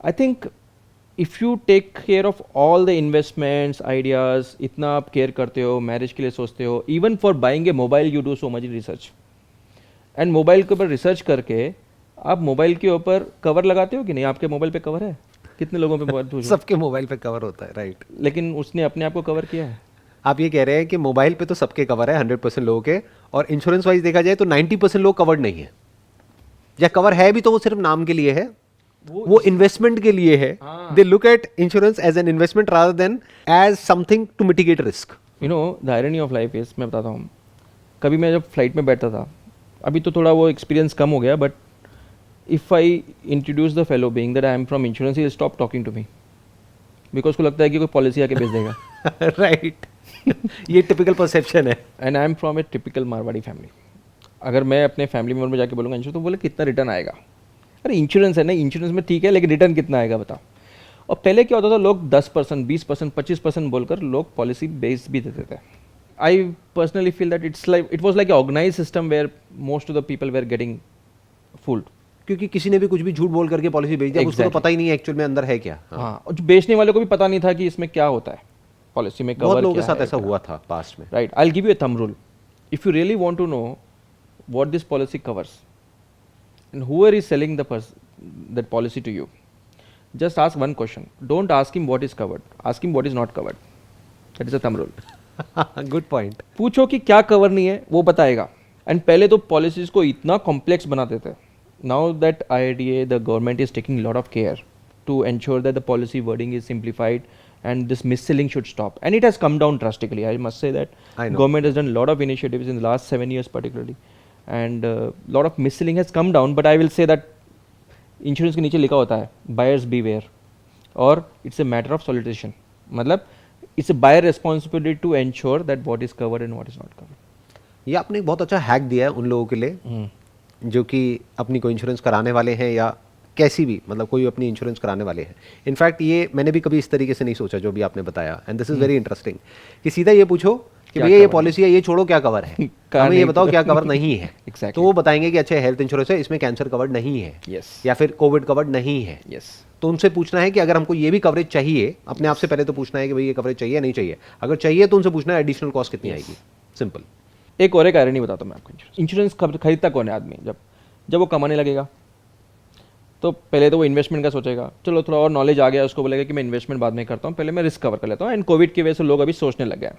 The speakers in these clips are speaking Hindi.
I think if you take care of all the investments ideas, इतना आप केयर करते हो, मैरिज के लिए सोचते हो, even for buying A mobile you do so much research, and mobile के ऊपर रिसर्च करके आप मोबाइल के ऊपर कवर लगाते हो कि नहीं? आपके मोबाइल पे कवर है? कितने लोगों पे मोबाइल पूछो? सबके मोबाइल पे कवर होता है, राइट। लेकिन उसने अपने आप को कवर किया है? आप ये कह रहे हैं कि मोबाइल पे तो सबके कवर है 100% लोगों के, और इंश्योरेंस वाइज देखा जाए तो 90% लोग कवर्ड नहीं है, या कवर है भी तो वो सिर्फ नाम के लिए है, वो इन्वेस्टमेंट के लिए है। They look at insurance as an investment rather than as something to mitigate risk. You know the irony of life is, मैं बताता हूँ, कभी मैं जब फ्लाइट में बैठता था, अभी तो थोड़ा वो एक्सपीरियंस कम हो गया, but if I introduce the fellow being that I am from insurance, he stop talking to me, because उसको लगता है कि कोई पॉलिसी आके भेज देगा। राइट ये टिपिकल परसेप्शन है। And I am from A typical Marwari family. अगर मैं अपने फैमिली मेम्बर में जाके बोलूँगा इंश्योरेंस, तो बोले कितना रिटर्न आएगा? अरे इंश्योरेंस है ना, इंश्योरेंस में ठीक है, लेकिन रिटर्न कितना आएगा बताओ। और पहले क्या होता था, लोग 10%, 20%, 25% बोलकर लोग पॉलिसी बेस भी देते थे। I personally feel that it was like organise system where most of the people were getting fooled, क्योंकि किसी ने भी कुछ भी झूठ बोल करके पॉलिसी भेज दिया, उसको तो पता ही नहीं है एक्चुअल में अंदर है क्या। हाँ, और जो बेचने वाले को भी पता नहीं था कि इसमें क्या होता है, पॉलिसी में कवर बहुत लोगों के क्या साथ है, ऐसा क्या। हुआ था पास्ट में। Right, I will give you a thumb rule. If you really want to know what this policy covers and whoever is selling that policy to you, just ask one question. Don't ask him what is covered, ask him what is not covered. That is a thumb rule. Good point. पूछो कि क्या कवर नहीं है, वो बताएगा। एंड पहले तो पॉलिसीज को इतना कॉम्प्लेक्स बनाते थे। Now that IRDA, the government is taking lot of care to ensure that the policy wording is simplified and this mis-selling should stop, and it has come down drastically. I must say that government has done a lot of initiatives in the last 7 years particularly, and lot of mis-selling has come down. But I will say that insurance के नीचे लिखा होता है buyers beware, और it's a matter of solicitation, मतलब it's a buyer responsibility to ensure that what is covered and what is not covered. ये आपने एक बहुत अच्छा हैक दिया है उन लोगों के लिए जो कि अपनी कोई इंश्योरेंस कराने वाले हैं, या कैसी भी, मतलब कोई अपनी इंश्योरेंस कराने वाले हैं। इनफैक्ट ये मैंने भी कभी इस तरीके से नहीं सोचा जो भी आपने बताया, and this is very interesting, कि सीधा ये पूछो कि भैया ये पॉलिसी है, ये छोड़ो क्या कवर है, हमें ये बताओ क्या कवर नहीं है। Exactly. तो वो बताएंगे कि अच्छा हेल्थ इंश्योरेंस है, इसमें कैंसर कवर्ड नहीं है, Yes. या फिर कोविड कवर्ड नहीं है। Yes. तो उनसे पूछना है कि अगर हमको ये भी कवरेज चाहिए, अपने आप से पहले तो पूछना है कि भाई ये कवरेज चाहिए या नहीं चाहिए। अगर चाहिए तो उनसे पूछना है एडिशनल कॉस्ट कितनी आएगी। सिंपल। एक और एक आयरनी बताता हूँ मैं आपको। इंश्योरेंस खरीदता कौन है आदमी? जब वो कमाने लगेगा, तो पहले तो वो इन्वेस्टमेंट का सोचेगा, चलो थोड़ा और नॉलेज आ गया, उसको बोलेगा कि मैं इन्वेस्टमेंट बाद में करता हूँ, पहले मैं रिस्क कवर कर लेता हूँ। एंड कोविड की वजह से लोग अभी सोचने लग गए,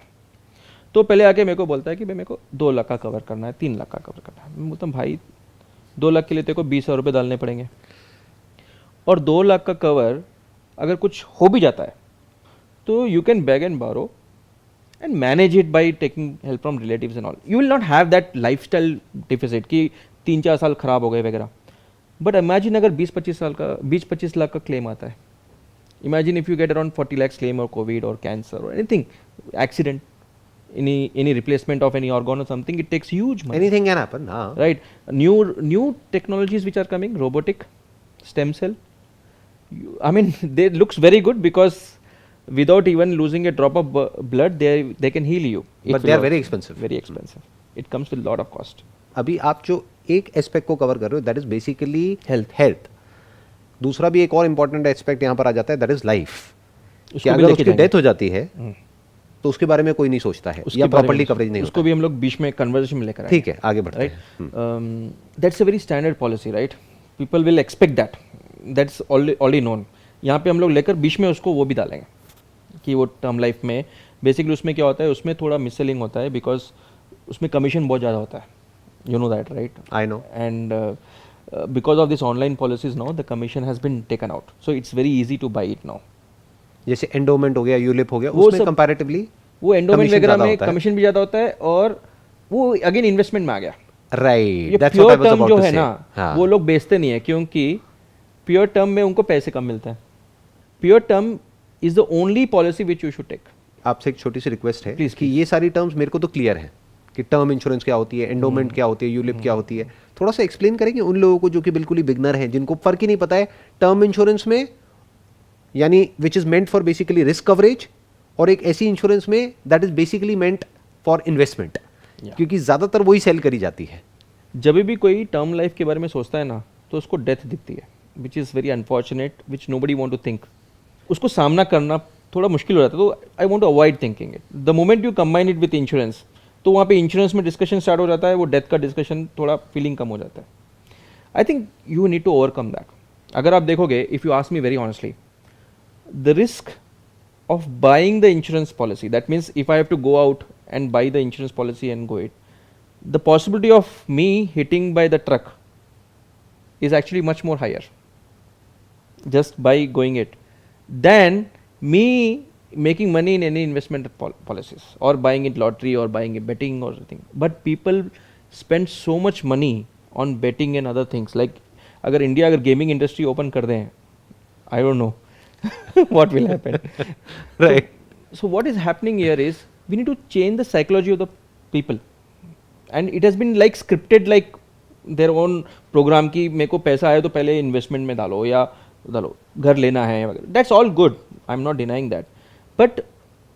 तो पहले आके मेरे को बोलता है कि भाई मेरे को 2 लाख का कवर करना है, 3 लाख का कवर करना है। मैं बोलता हूँ भाई 2 लाख के लिए तेरे को 20,000 रुपये डालने पड़ेंगे, और 2 लाख का कवर अगर कुछ हो भी जाता है तो यू कैन बैग एंड बारो and manage it by taking help from relatives and all. You will not have that lifestyle deficit कि 3-4 साल खराब हो गए वगैरह। बट इमेजिन अगर 20-25 लाख का क्लेम आता है, imagine if you get around 40 lakhs claim or COVID or cancer or anything, accident, any replacement of any organ or something, it takes huge money. Anything can happen. Right. New technologies which are coming, robotic, stem cell, I mean they looks very good because without even losing a drop of blood they can heal you. But they are very expensive. Very expensive. It comes with lot of cost. अभी आप जो एक एस्पेक्ट को कवर कर रहे हो दैट इज बेसिकली हेल्थ। दूसरा भी एक और इम्पोर्टेंट एस्पेक्ट यहाँ पर आ जाता है, दैट इज लाइफ। कि अगर उसकी डेथ हो जाती है तो उसके बारे में कोई नहीं सोचता है, या प्रॉपर्ली कवरेज नहीं उसको भी हम लोग बीच में कन्वर्सेशन में लेकर आए। ठीक है, आगे बढ़ते हैं। That's a very standard policy, right? People will expect that, that's already known. यहाँ पे हम लोग लेकर बीच में उसको वो भी डालेंगे कि वो टर्म लाइफ में बेसिकली उसमें क्या होता है, उसमें थोड़ा मिससेलिंग होता है, बिकॉज उसमें कमीशन बहुत ज़्यादा होता है। You know that, right? I know. And because of this online policies now, the commission has been taken out. So it's very easy to buy it now. जैसे एंडोमेंट हो गया, यूलिप हो गया, उसमें कंपैरेटिवली वो एंडोमेंट वगैरह में कमीशन भी ज़्यादा होता है, और वो अगेन इन्वेस्टमेंट में आ गया। राइट, ये प्योर टर्म जो है ना, वो लोग बेचते नहीं है, क्योंकि प्योर टर्म में उनको पैसे कम मिलते हैं। Pure term is the only policy which you should take. आपसे एक छोटी सी रिक्वेस्ट है प्लीज कि ये सारी टर्म्स मेरे को तो क्लियर है कि टर्म इंश्योरेंस क्या होती है, एंडोमेंट क्या होती है, यूलिप क्या होती है। थोड़ा सा एक्सप्लेन करेंगे उन लोगों को जो कि बिल्कुल ही बिगनर हैं, जिनको फर्क ही नहीं पता है टर्म इंश्योरेंस में, यानी which is meant for basically risk coverage, और एक ऐसी इंश्योरेंस में that is basically meant for investment, क्योंकि ज्यादातर वही सेल करी जाती है। जब भी कोई टर्म लाइफ के बारे में सोचता है ना, तो उसको डेथ दिखती है। Which is very unfortunate, which nobody want to think, उसको सामना करना थोड़ा मुश्किल हो जाता है. तो I want to avoid thinking it. The moment you combine it with insurance, तो वहाँ पे इंश्योरेंस में डिस्कशन स्टार्ट हो जाता है, वो डेथ का डिस्कशन थोड़ा फीलिंग कम हो जाता है. I think you need to overcome that. अगर आप देखोगे, if you ask me very honestly, the risk of buying the insurance policy, that means if I have to go out and buy the insurance policy and go it, the possibility of me hitting by the truck is actually much more higher just by going it than me making money in any investment policies or buying it lottery or buying it betting or something. But people spend so much money on betting and other things. Like अगर इंडिया अगर गेमिंग इंडस्ट्री ओपन कर दें, I don't know what will happen. Right. So what is happening here is we need to change the psychology of the people, and it has been like scripted, like their own program की मेरे को पैसा आया तो पहले इन्वेस्टमेंट में डालो या डालो, घर लेना है वगैरह. That's all good. I'm not denying that. But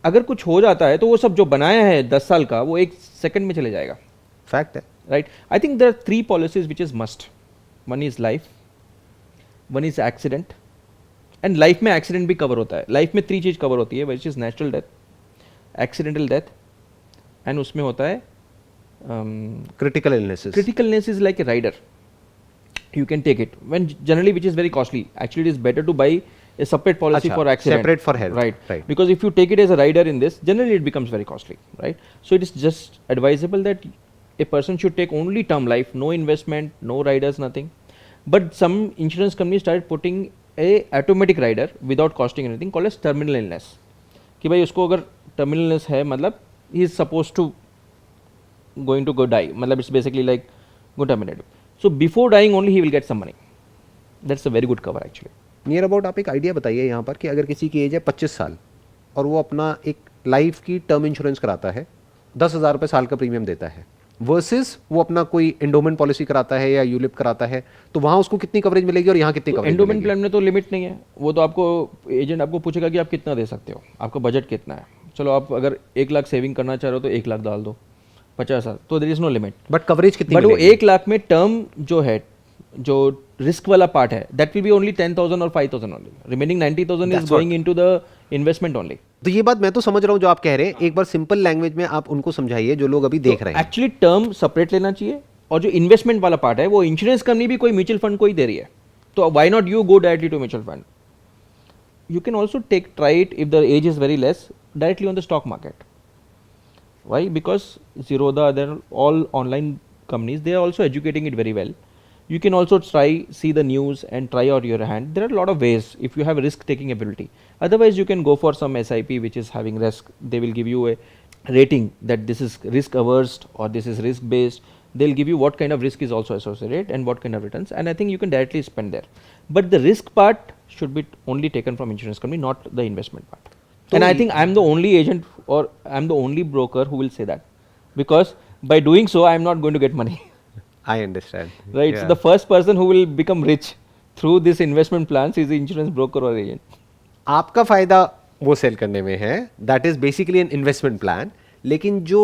अगर कुछ हो जाता है तो वो सब जो बनाया है 10 साल का वो एक सेकंड में चले जाएगा. फैक्ट है. Right? I think there are 3 policies which is must. One is life, one is accident, and life में एक्सीडेंट भी कवर होता है. लाइफ में 3 चीज़ कवर होती है, which is natural death, accidental death, and उसमें होता है critical illnesses. Critical illness is like a rider, you can take it when generally which is very costly. Actually it is better to buy a separate policy for accident, separate for health, right? Because if you take it as a rider in this, generally it becomes very costly, right? So it is just advisable that a person should take only term life, no investment, no riders, nothing. But some insurance companies started putting a automatic rider without costing anything called as terminal illness. कि भाई उसको अगर terminal illness है, मतलब he is supposed to going to go die, मतलब it's basically like go terminated. So before dying only he will get some money. That's a very good cover actually. Near about आप एक आइडिया बताइए यहाँ पर कि अगर किसी की एज है 25 साल और वो अपना एक लाइफ की टर्म इंश्योरेंस कराता है, 10,000 रुपये साल का प्रीमियम देता है, वर्सेस वो अपना कोई एंडोमेंट पॉलिसी कराता है या यूलिप कराता है, तो वहाँ उसको कितनी कवरेज मिलेगी और यहाँ कितनी कवरेज मिलेगी? एंडोमेंट प्लान में तो लिमिट नहीं है, वो तो आपको एजेंट आपको पूछेगा कि आप कितना दे सकते हो, आपका बजट कितना है. चलो आप अगर 1 लाख सेविंग करना चाह रहे हो तो 1 लाख डाल दो, 50,000, तो there is no limit. But coverage कितनी बट वो मिलेगी? 1 लाख में टर्म जो है, जो रिस्क वाला पार्ट है, दैट विल बी ओनली 10,000 और 5,000 only. Remaining 90,000 is going into the investment only. तो ये बात मैं तो समझ रहा हूँ जो आप कह रहे हैं, एक बार सिंपल लैंग्वेज में आप उनको समझाइए जो लोग अभी देख रहे हैं. एक्चुअली टर्म सेपरेट लेना चाहिए, और जो इन्वेस्टमेंट वाला पार्ट है वो इंश्योरेंस कंपनी भी कोई म्यूचुअल फंड को ही दे रही है, तो why not you go directly to mutual fund. You can also take try it if the age is very less directly on the stock market. Why? Because Zerodha, they're all online companies, they are also educating it very well. You can also try, see the news and try out your hand. There are a lot of ways if you have risk taking ability. Otherwise you can go for some SIP which is having risk. They will give you a rating that this is risk averse or this is risk based. They'll give you what kind of risk is also associated and what kind of returns, and I think you can directly spend there. But the risk part should be only taken from insurance company, not the investment part. And I think I'm the only agent or I'm the only broker who will say that, because by doing so I'm not going to get money. I understand. Right? Yeah. So the first person who will become rich through this investment plans is the insurance broker or agent. आपका फायदा वो सेल करने में है, that is basically an investment plan, लेकिन जो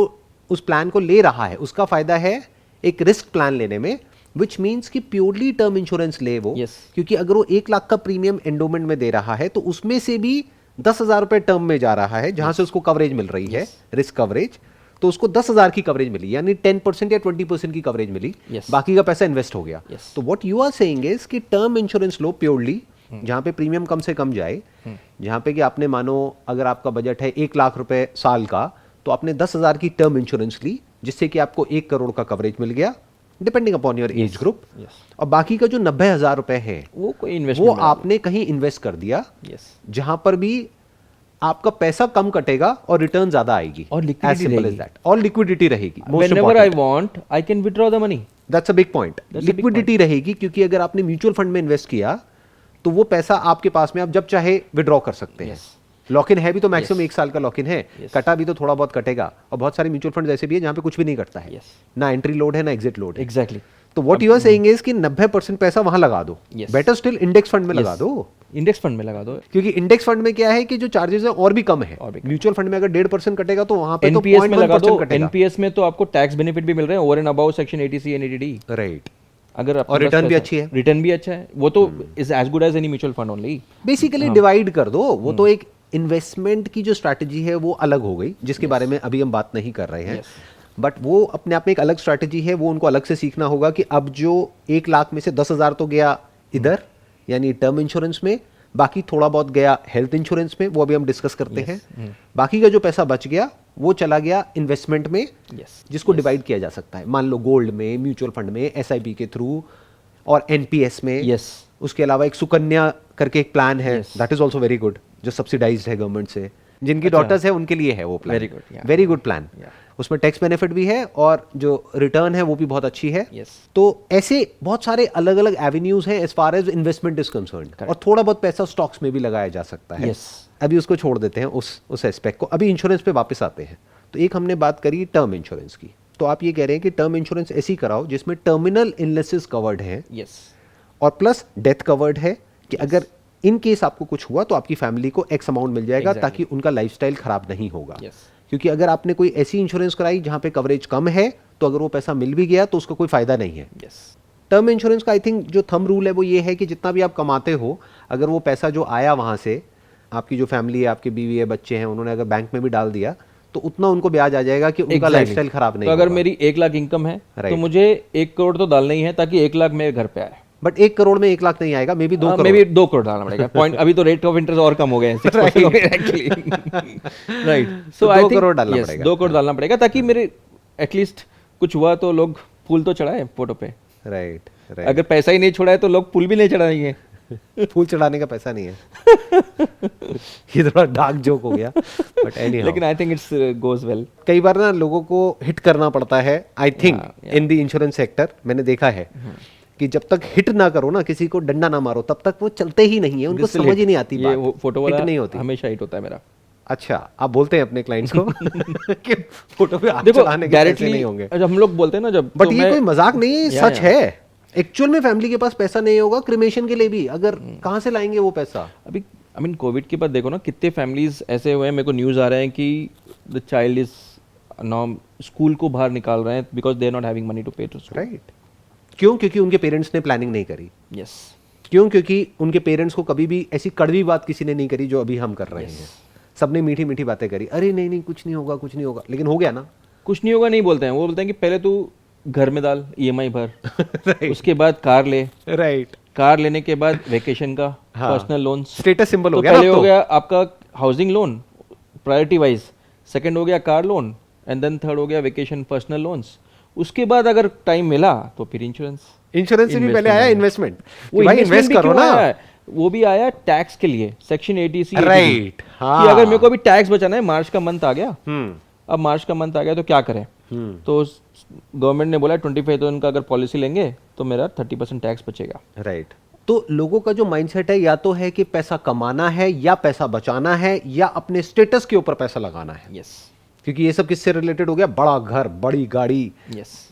उस प्लान को ले रहा है उसका फायदा है एक रिस्क प्लान लेने में, विच मीन्स कि प्योरली टर्म इंश्योरेंस ले वो. Yes. क्योंकि अगर वो 1 लाख का प्रीमियम एंडोमेंट में दे रहा है तो उसमें से भी 10,000 रुपए टर्म में जा रहा है, जहां से उसको कवरेज मिल रही है, रिस्क कवरेज, तो उसको 10,000 की कवरेज मिली, यानी 10% या 20% की कवरेज मिली. Yes. बाकी का पैसा इन्वेस्ट हो गया. Yes. तो what you are saying is कि टर्म इंश्योरेंस लो प्योरली, जहां पे प्रीमियम कम से कम जाए, जहां पे कि आपने मानो अगर आपका बजट है 1 लाख रुपए साल का, तो आपने 10,000 की टर्म इंश्योरेंस ली, जिससे कि आपको 1 करोड़ का कवरेज मिल गया, depending upon your age group. और बाकी का जो 90,000 रुपए है वो कोई वो इन्वेस्टमेंट आपने कहीं इन्वेस्ट कर दिया, Yes. जहां पर भी आपका पैसा कम कटेगा और रिटर्न ज्यादा आएगी, और liquidity रहेगी. और लिक्विडिटी रहेगी. Whenever I want, I can withdraw the money. That's a big point. That's a big liquidity रहेगी, क्योंकि अगर आपने म्यूचुअल फंड में इन्वेस्ट किया तो वो पैसा आपके पास में आप जब चाहे विड्रॉ कर सकते हैं. Yes. लॉक इन है भी तो मैक्सिमम Yes. 1 साल का लॉक इन है, Yes. कटा भी तो थोड़ा बहुत कटेगा. और बहुत सारे म्यूचुअल फंड ऐसे भी है जहां पे कुछ भी नहीं कटता है, Yes. ना एंट्री लोड है ना एग्जिट लोड है. Exactly. तो what you are saying is कि 90% पैसा वहां लगा दो. Yes. Better still index fund में लगा Yes. दो, इंडेक्स फंड में लगा दो. क्योंकि इंडेक्स फंड में क्या है कि जो चार्जेस है और भी कम है. और भी कम. म्यूचुअल फंड में अगर 1.5% कटेगा तो वहां पे तो एनपीएस में लगा दो. 0.1% कटेगा. एनपीएस में तो आपको टैक्स बेनिफिट भी मिल रहे हैं over and about section 80C and 80D. Right. अगर और रिटर्न भी अच्छी है। रिटर्न भी अच्छा है, वो तो is as good as any mutual fund only. Basically divide कर दो, वो तो एक इन्वेस्टमेंट की जो स्ट्रैटेजी है वो अलग हो गई, जिसके बारे में अभी हम बात नहीं कर रहे हैं। बट वो अपने आप में एक अलग स्ट्रैटेजी है, वो उनको अलग से सीखना होगा कि अब जो 1 लाख में से 10,000 तो गया इधर यानी टर्म इंश्योरेंस में, बाकी थोड़ा बहुत गया हेल्थ इंश्योरेंस में, वो अभी हम डिस्कस करते हैं। बाकी का जो पैसा बच गया वो चला गया इन्वेस्टमेंट में, जिसको डिवाइड किया जा सकता है, मान लो गोल्ड में, म्यूचुअल फंड में, एसआईपी के थ्रू और एनपीएस में। उसके अलावा एक सुकन्या करके एक प्लान है, that is also very good, जो सब्सिडाइज्ड है गवर्नमेंट से, जिनकी डॉटर्स है उनके लिए है वो प्लान। Very good plan. उसमें टैक्स बेनिफिट भी है और जो रिटर्न है वो भी बहुत अच्छी है। तो ऐसे बहुत सारे अलग अलग एवेन्यूज हैं as far as investment is concerned, और थोड़ा बहुत पैसा स्टॉक्स में भी लगाया जा सकता है। अभी उसको छोड़ देते हैं उस एस्पेक्ट को, अभी इंश्योरेंस पे वापस आते हैं। तो एक हमने बात करी टर्म इंश्योरेंस की, तो आप ये कह रहे हैं कि टर्म इंश्योरेंस ऐसी कराओ जिसमें टर्मिनल इलनेसेस कवर्ड है और प्लस डेथ कवर्ड है, कि अगर इन केस आपको कुछ हुआ तो आपकी फैमिली को एक्स अमाउंट मिल जाएगा, ताकि उनका लाइफस्टाइल खराब नहीं होगा। क्योंकि अगर आपने कोई ऐसी इंश्योरेंस कराई जहां पे कवरेज कम है, तो अगर वो पैसा मिल भी गया तो उसका कोई फायदा नहीं है। टर्म इंश्योरेंस का आई थिंक जो थंब रूल है वो ये है कि जितना भी आप कमाते हो, अगर वो पैसा जो आया वहां से, आपकी जो फैमिली है, आपकी बीवी है, बच्चे हैं, उन्होंने अगर बैंक में भी डाल दिया तो उतना उनको ब्याज आ जाएगा कि उनका लाइफस्टाइल खराब नहीं होगा। तो अगर होगा। मेरी 1 लाख इनकम है तो मुझे 1 करोड़ तो डालना ही है, ताकि 1 लाख मेरे घर पे आए। बट 1 करोड़ में 1 लाख नहीं आएगा, may be 2 crore. May be 2 crore डालना पड़ेगा। पॉइंट अभी तो रेट ऑफ इंटरेस्ट और कम हो गए हैं, 6% हो गए एक्चुअली। राइट, सो 2 करोड़ डालना पड़ेगा। 2 करोड़ डालना पड़ेगा, ताकि मेरे एटलीस्ट कुछ हुआ तो लोग फूल तो चढ़ाए फोटो पे। राइट। अगर पैसा ही नहीं छोड़ा है तो लोग फूल भी नहीं चढ़ाएंगे। फूल चढ़ाने का पैसा नहीं है। ये थोड़ा डार्क जोक हो गया, बट एनीहाउ, लेकिन I think it's goes well. कई बार ना लोगों को हिट करना पड़ता है, I think in the insurance sector मैंने देखा है कि जब तक हिट ना करो ना, किसी को डंडा ना मारो, तब तक वो चलते ही नहीं है, उनको समझ ही नहीं आती बात। ये फोटो वाला हिट नहीं होती, हमेशा हिट होता है मेरा। अच्छा, आप बोलते हैं अपने क्लाइंट्स को कि फोटो पे हाथ चलाने के पैसे नहीं होंगे। जब हम लोग बोलते हैं ना, जब बट ये कोई मजाक नहीं, सच है। एक्चुअल में फैमिली के पास पैसा नहीं होगा क्रिमेशन के लिए भी, अगर कहां से लाएंगे वो पैसा? अभी आई मीन कोविड के बाद देखो ना, कितने फैमिलीज ऐसे हुए हैं, मेरे को न्यूज़ आ रहा है कि the child is now school को बाहर निकाल रहे हैं because they are not having money to pay to school. Right. क्यों? क्योंकि उनके पेरेंट्स ने प्लानिंग नहीं करी। यस। क्यों? क्योंकि उनके पेरेंट्स को कभी भी ऐसी कड़वी बात किसी ने नहीं करी जो अभी हम कर रहे हैं। सबने मीठी मीठी बातें करी, अरे नहीं नहीं कुछ नहीं होगा, कुछ नहीं होगा, लेकिन हो गया ना। कुछ नहीं होगा नहीं बोलते हैं, वो बोलते हैं कि पहले तू घर में डाल, EMI भर, उसके बाद कार ले। राइट। कार लेने के बाद वेकेशन का, पर्सनल लोन, स्टेटस सिंबल हो तो गया। पहले हो गया आपका housing loan priority wise, second हो गया car loan, and then third हो गया वेकेशन पर्सनल लोन्स। उसके बाद अगर टाइम मिला तो फिर इंश्योरेंस से भी पहले आया इन्वेस्टमेंट। भाई इन्वेस्ट करो ना, वो भी आया टैक्स के लिए, सेक्शन 80C। राइट। कि अगर मेरे को अभी टैक्स बचाना है, मार्च का मंथ आ गया, अब मार्च का मंथ आ गया तो क्या करें? तो गवर्नमेंट ने बोला 25,000 का अगर पॉलिसी लेंगे तो मेरा 30% टैक्स बचेगा। राइट। तो लोगों का जो माइंडसेट है, या तो है कि पैसा कमाना है या पैसा बचाना है या अपने स्टेटस के ऊपर पैसा लगाना है। यस। क्योंकि ये सब किससे रिलेटेड हो गया? बड़ा घर, बड़ी गाड़ी,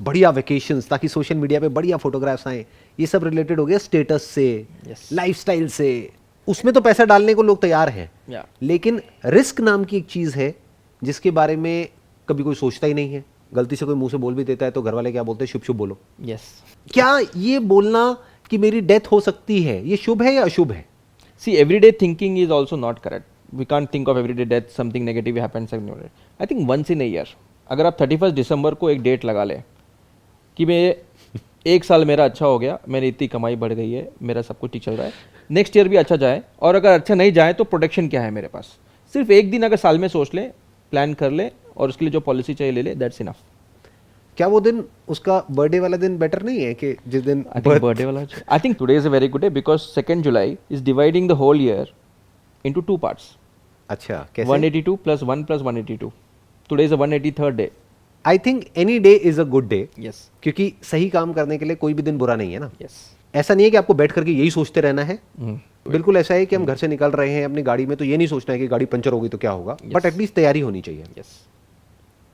बढ़िया वेकेशंस, ताकि सोशल मीडिया पे बढ़िया फोटोग्राफ्स आए, ये सब रिलेटेड हो गया स्टेटस से, लाइफस्टाइल से। उसमें तो पैसा डालने को लोग तैयार हैं, लेकिन रिस्क नाम की एक चीज है जिसके बारे में कभी कोई सोचता ही नहीं है। गलती से कोई मुंह से बोल भी देता है तो घर वाले क्या बोलते हैं? शुभ शुभ बोलो। क्या ये बोलना कि मेरी डेथ हो सकती है, ये शुभ है या अशुभ है? See, everyday thinking is also not correct. We can't think of everyday death, something negative happens. I think once in a year, अगर आप 31 दिसंबर को एक डेट लगा ले कि मैं 1 साल मेरा अच्छा हो गया, मेरी इतनी कमाई बढ़ गई है, मेरा सब कुछ ठीक चल रहा है, नेक्स्ट ईयर भी अच्छा जाए, और अगर अच्छा नहीं जाए तो प्रोटेक्शन क्या है मेरे पास? सिर्फ एक दिन अगर साल में सोच ले, प्लान कर ले, और उसके लिए जो पॉलिसी चाहिए ले ले, दैट्स इनफ। क्या वो दिन, उसका बर्थडे वाला दिन बेटर नहीं है कि जिस दिन बर्थडे वाला? I think today is a very good day because 2 July is dividing the whole year into 2 parts. अच्छा, कैसे? 182 + 1 + 182। Today is a 183rd day. I think any day is a good day. Yes. क्योंकि सही काम करने के लिए कोई भी दिन बुरा नहीं है ना। यस। ऐसा नहीं है कि आपको बैठ करके यही सोचते रहना है। बिल्कुल ऐसा है कि हम घर से निकल रहे हैं अपनी गाड़ी में, तो ये नहीं सोचना है कि गाड़ी पंचर होगी तो क्या होगा, बट एटलीस्ट तैयारी होनी चाहिए। यस।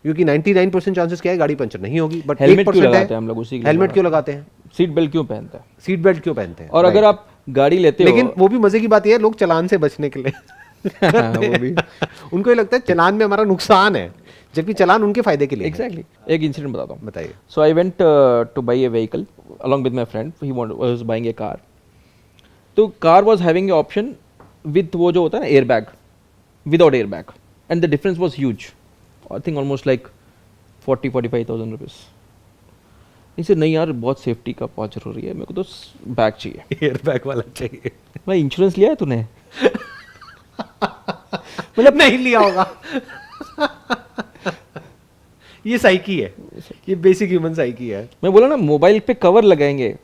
क्योंकि 99% चांसेस क्या है, गाड़ी पंचर नहीं होगी, बट हेलमेट क्यों लगाते हैं हम लोग? उसी हेलमेट क्यों लगाते हैं? सीट बेल्ट क्यों पहनते हैं? सीट बेल्ट क्यों पहनते हैं? और अगर आप गाड़ी लेते हो, लेकिन वो भी मजे की बात ये है, लोग चालान से बचने के लिए वो भी उनको ये लगता है चालान में हमारा नुकसान है, जबकि चालान उनके फायदे के लिए है। एग्जैक्टली एक इंसिडेंट बताता हूँ. बताइए। So I went to buy a vehicle along with my friend. He was buying a car. तो car was having a option with वो जो होता है ना airbag, without airbag, and the difference was huge. I think almost like 40-45,000 rupees. इसे नहीं यार बहुत सेफ्टी का बहुत जरूरी है, मेरे को तो बैग चाहिए. एयर बैग वाला चाहिए। भाई इंश्योरेंस लिया है तूने? मतलब नहीं लिया होगा। ये साइकी है, ये बेसिक ह्यूमन साइकी है। मैं बोला ना मोबाइल पे कवर लगाएंगे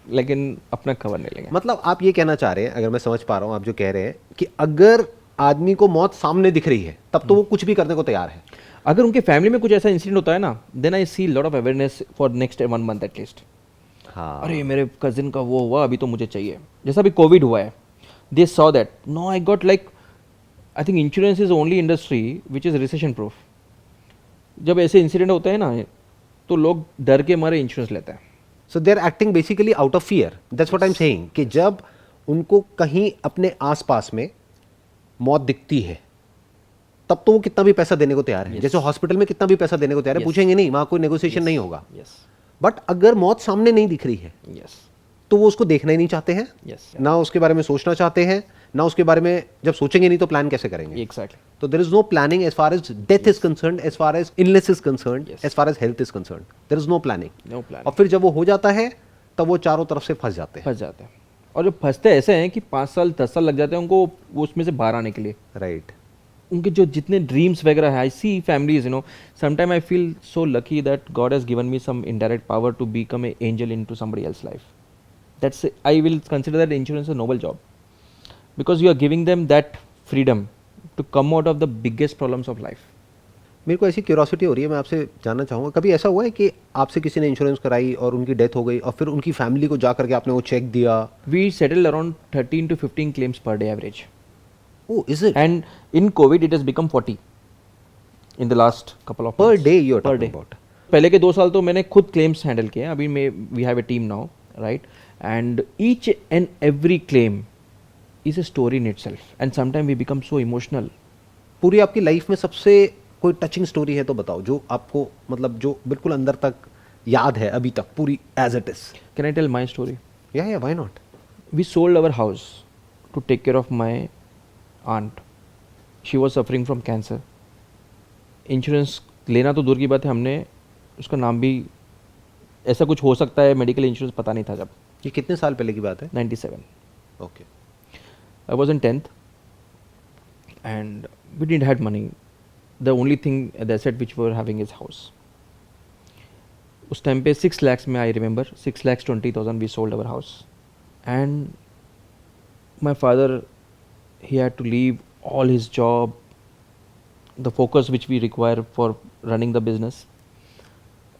लेकिन अपना कवर नहीं लेंगे. मतलब आप ये कहना चाह रहे हैं, अगर मैं समझ पा रहा हूं आप जो कह रहे हैं, कि अगर आदमी को मौत सामने दिख रही है तब तो वो कुछ भी करने को तैयार है। अगर उनके फैमिली में कुछ ऐसा इंसिडेंट होता है ना, then I see lot of awareness for next 1 month at least. हाँ, अरे मेरे कजिन का वो हुआ, अभी तो मुझे चाहिए. जैसा अभी कोविड हुआ है, they saw that no I got like, I think insurance is only industry which is recession proof. जब ऐसे इंसिडेंट होते हैं ना तो लोग डर के मारे इंश्योरेंस लेते हैं. So they are acting basically out of fear, that's what I am saying, कि जब उनको कहीं अपने आसपास में मौत दिखती है तब तो वो कितना भी पैसा देने को तैयार है. जैसे हॉस्पिटल में कितना भी पैसा देने को तैयार है, पूछेंगे नहीं, वहां कोई नेगोशिएशन नहीं होगा. यस बट अगर मौत सामने नहीं दिख रही है यस तो वो उसको देखना ही नहीं चाहते हैं, यस ना उसके बारे में सोचना चाहते हैं, ना उसके बारे में, जब सोचेंगे नहीं तो प्लान कैसे करेंगे. एग्जैक्टली. तो there is no planning as far as death is concerned, as far as illness is concerned, Yes. As far as health is concerned, there is no planning. No plan. और फिर जब वो हो जाता है तब वो चारों तरफ से फंस जाते हैं. फंस जाते हैं. और जो फंसते ऐसे हैं कि 5 साल 10 साल लग जाते हैं उनको वो उसमें से बाहर आने के लिए. राइट. उनके जो जितने ड्रीम्स वगैरह है, I see families, you know, sometime I feel so lucky that God has given me some indirect power to become a angel into somebody else life. That's, I will consider that insurance a noble job because you are giving them that freedom to come out of the biggest problems of life. मेरे को ऐसी क्यूरोसिटी हो रही है, मैं आपसे जानना चाहूँगा, कभी ऐसा हुआ है कि आपसे किसी ने इंश्योरेंस कराई और उनकी डेथ हो गई और फिर उनकी फैमिली को जा करके आपने वो चेक दिया? We settle around 13 to 15 claims per day average. Oh, is it? And in COVID, it has become 40 in the last couple of Per months. day you are Per talking day. about. पहले के 2 साल तो मैंने खुद claims handle किए हैं. अभी मैं we have a team now, right? And each and every claim is a story in itself. And sometimes we become so emotional. पूरी आपकी लाइफ में सबसे कोई टचिंग स्टोरी है तो बताओ, जो आपको मतलब जो बिल्कुल अंदर तक याद है अभी तक पूरी as it is. Can I tell my story? या why not. We sold our house to take care of my aunt. She was suffering from cancer. Insurance लेना तो दूर की बात है, हमने उसका नाम भी, ऐसा कुछ हो सकता है मेडिकल इंश्योरेंस पता नहीं था जब. ये कितने साल पहले की बात है? 97. Okay. I was in 10th and we didn't had money. The only thing, the asset which we were having is house. उस टाइम पे 6 lakhs में, I remember 6,20,000 we sold our house. And my father, he had to leave all his job, the focus which we require for running the business,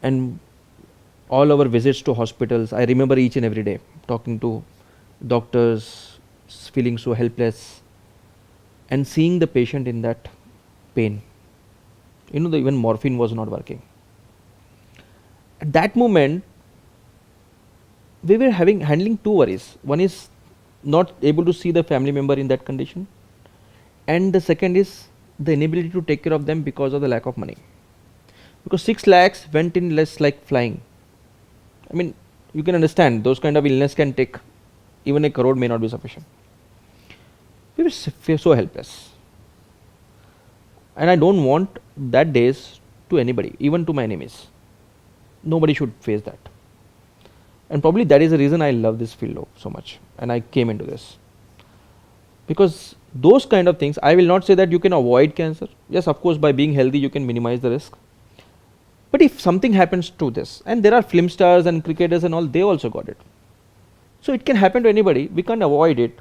and all our visits to hospitals. I remember each and every day talking to doctors, feeling so helpless and seeing the patient in that pain. You know, even morphine was not working. At that moment, we were handling 2 worries. One is not able to see the family member in that condition, and the second is the inability to take care of them because of the lack of money. Because 6 lakhs went in less like flying. I mean, you can understand those kind of illness can take, even a crore may not be sufficient. We were so helpless. And I don't want that days to anybody, even to my enemies. Nobody should face that. And probably that is the reason I love this field so much and I came into this. Because those kind of things, I will not say that you can avoid cancer. Yes, of course, by being healthy, you can minimize the risk. But if something happens to this, and there are film stars and cricketers and all, they also got it. So it can happen to anybody. We can't avoid it,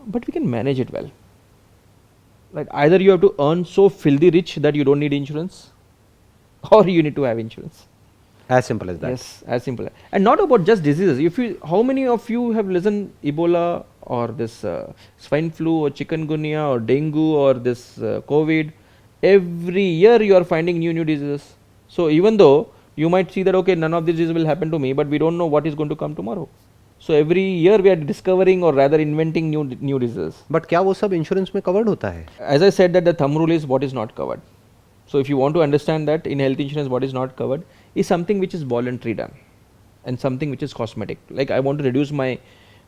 but we can manage it well. Like either you have to earn so filthy rich that you don't need insurance, or you need to have insurance. As simple as that. Yes, as simple. And not about just diseases. If you, how many of you have listened Ebola or this swine flu or chikungunya or dengue or this COVID? Every year you are finding new diseases. So even though you might see that okay, none of these diseases will happen to me, but we don't know what is going to come tomorrow. So every year we are discovering or rather inventing new diseases. But क्या वो सब इंश्योरेंस में कवर्ड होता है? As I said that the thumb rule is what is not covered. So if you want to understand that in health insurance, what is not covered is something which is voluntary done, and something which is cosmetic. Like I want to reduce my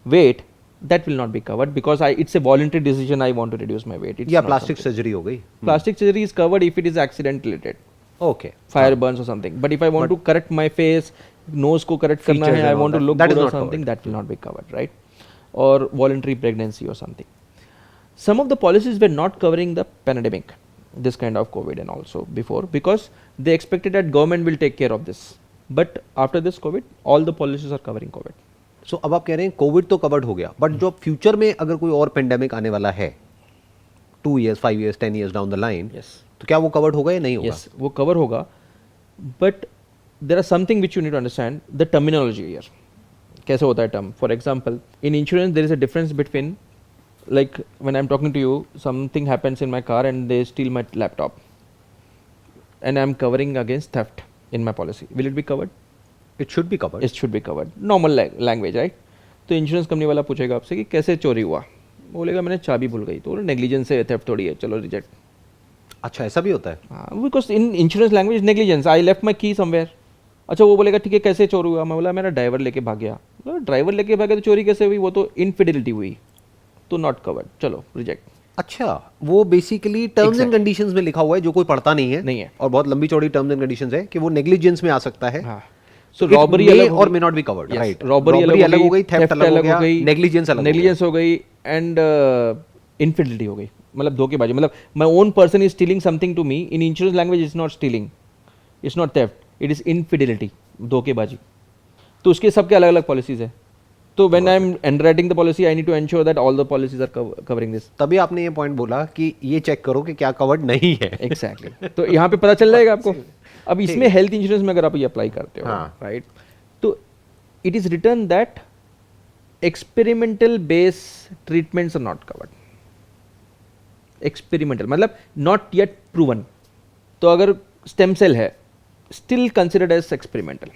weight, that will not be covered because it's a voluntary decision. I want to reduce my weight. It's या not प्लास्टिक something. सर्जरी हो गई. Plastic surgery is covered if it is accident related, okay. fire burns or something. But if I want to correct my face, nose को correct करना Features है, I and all want to that, look that is good or not something, covered. that will not be covered, right? Or voluntary pregnancy or something. Some of the policies were not covering the pandemic, this kind of COVID and also before, because they expected that government will take care of this. But after this COVID, all the policies are covering COVID. सो अब आप कह रहे हैं कोविड तो कवर्ड हो गया, बट जो फ्यूचर में अगर कोई और पेंडेमिक आने वाला है 2 years, 5 years, 10 years down the line, Yes. तो क्या वो कवर्ड होगा या नहीं होगा? Yes, वो cover होगा. But there are something which you need to understand, the terminology here. कैसे होता है term? For example, in insurance there is a difference between, like when I'm talking to you, something happens in my car and they steal my laptop, and I'm covering against theft in my policy. Will it be covered? It should be covered. It should be covered. Normal language, right? तो इंश्योरेंस कंपनी वाला पूछेगा आपसे कि कैसे चोरी हुआ, बोलेगा मैंने चाबी भूल गई, तो नेग्लिजेंस है, थेफ्ट थोड़ी है, चलो रिजेक्ट. अच्छा, ऐसा भी होता है? Because in insurance language negligence, I left my की समवेयर. अच्छा, वो बोलेगा ठीक है कैसे चोरी हुआ, मैं बोला मेरा ड्राइवर लेके भाग गया. ड्राइवर लेके भागे तो चोरी कैसे हुई, वो तो इनफिडेलिटी हुई, तो नॉट कवर्ड, चलो रिजेक्ट. अच्छा, वो बेसिकली टर्म्स एंड कंडीशंस में लिखा हुआ है जो कोई पढ़ता नहीं है. नहीं है. और बहुत लंबी चौड़ी टर्म्स एंड कंडीशंस है कि वो नेग्लिजेंस में आ सकता है. हाँ. सो रॉबरी अलग और may not be covered, right? Robbery अलग हो गई, थेफ्ट अलग हो गई, नेग्लिजेंस अलग हो गया. नेग्लिजेंस हो गई एंड इनफिडेलिटी हो गई, मतलब धोखेबाजी. मतलब my own person is stealing something to me, in insurance language is not stealing, it's not theft, it is infidelity, धोखेबाजी. तो उसके सबके अलग अलग पॉलिसीज है. तो when I am underwriting the policy, I need to ensure that all the policies are covering this. तभी आपने ये पॉइंट बोला कि ये चेक करो कि क्या कवर्ड नहीं है. एग्जैक्टली. तो यहाँ पे पता चल जाएगा आपको. अब इसमें हेल्थ इंश्योरेंस में अगर आप ये अप्लाई करते हो, हाँ. राइट, तो it is written that experimental base treatments are not covered. Experimental मतलब नॉट येट प्रूवन. तो अगर स्टेम सेल है, still considered as experimental,